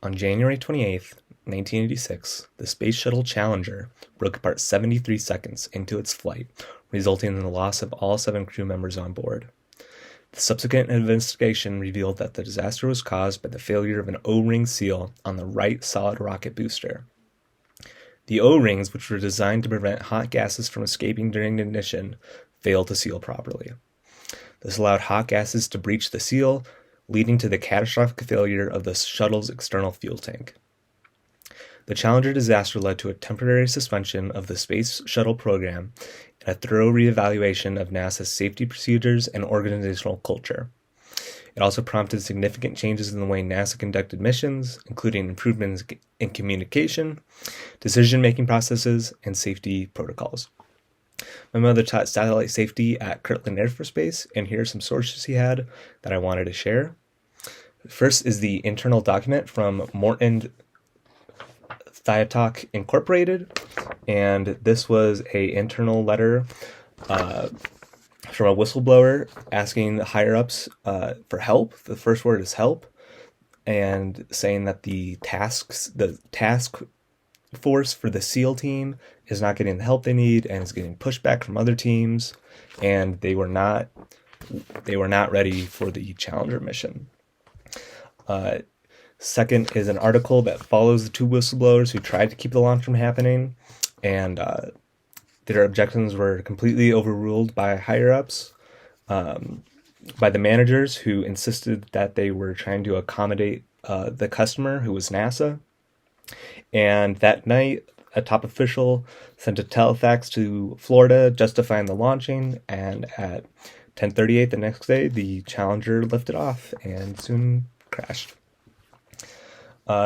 On January 28th, 1986, the Space Shuttle Challenger broke apart 73 seconds into its flight, resulting in the loss of all 7 crew members on board. The subsequent investigation revealed that the disaster was caused by the failure of an O-ring seal on the right solid rocket booster. The O-rings, which were designed to prevent hot gases from escaping during ignition, failed to seal properly. This allowed hot gases to breach the seal, leading to the catastrophic failure of the shuttle's external fuel tank. The Challenger disaster led to a temporary suspension of the Space Shuttle program and a thorough reevaluation of NASA's safety procedures and organizational culture. It also prompted significant changes in the way NASA conducted missions, including improvements in communication, decision-making processes, and safety protocols. My mother taught satellite safety at Kirtland Air Force Base, and here are some sources he had that I wanted to share. First is the internal document from Morton Thiatok Incorporated, and this was an internal letter from a whistleblower asking the higher-ups for help. The first word is help, and saying that the task force for the SEAL team is not getting the help they need and is getting pushback from other teams, and they were not ready for the Challenger mission. Second is an article that follows the 2 whistleblowers who tried to keep the launch from happening, and their objections were completely overruled by higher-ups, by the managers who insisted that they were trying to accommodate the customer, who was NASA. And that night, a top official sent a telefax to Florida justifying the launching, and at 10:38 the next day, the Challenger lifted off and soon crashed.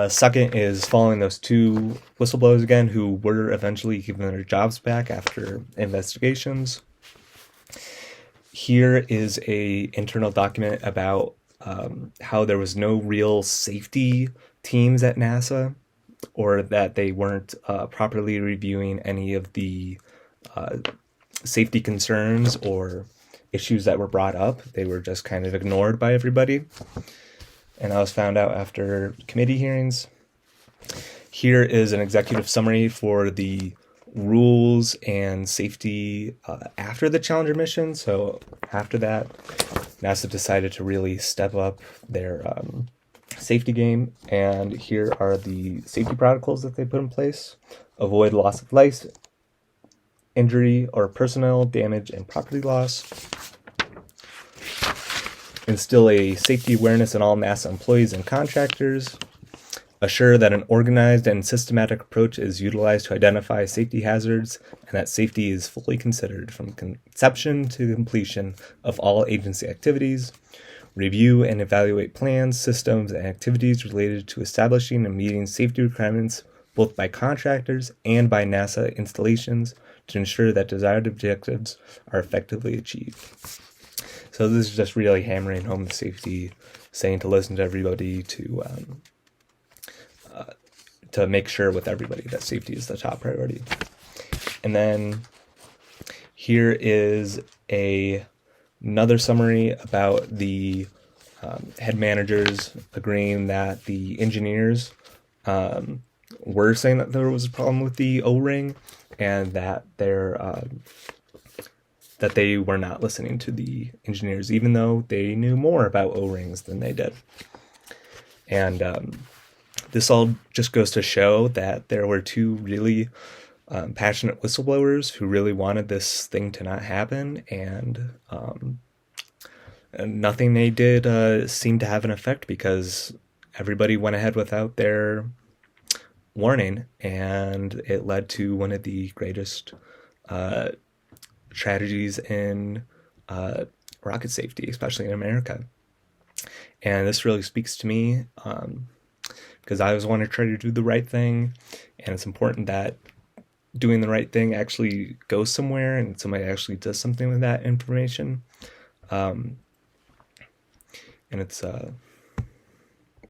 Second is following those 2 whistleblowers again, who were eventually given their jobs back after investigations. Here is a internal document about how there was no real safety teams at NASA, or that they weren't properly reviewing any of the safety concerns or issues that were brought up. They were just kind of ignored by everybody. And that was found out after committee hearings. Here is an executive summary for the rules and safety after the Challenger mission. So after that, NASA decided to really step up their safety game, and here are the safety protocols that they put in place. Avoid loss of life, injury, or personnel damage and property loss. Instill a safety awareness in all NASA employees and contractors. Assure that an organized and systematic approach is utilized to identify safety hazards, and that safety is fully considered from conception to completion of all agency activities. Review and evaluate plans, systems, and activities related to establishing and meeting safety requirements both by contractors and by NASA installations to ensure that desired objectives are effectively achieved. So this is just really hammering home the safety, saying to listen to everybody, to make sure with everybody that safety is the top priority. And then here is another summary about the head managers agreeing that the engineers were saying that there was a problem with the O-ring, and that that they were not listening to the engineers, even though they knew more about O-rings than they did. And this all just goes to show that there were 2 really passionate whistleblowers who really wanted this thing to not happen, and nothing they did seemed to have an effect, because everybody went ahead without their warning, and it led to one of the greatest tragedies in rocket safety, especially in America. And this really speaks to me, because I always want to try to do the right thing, and it's important that doing the right thing actually goes somewhere and somebody actually does something with that information. And it's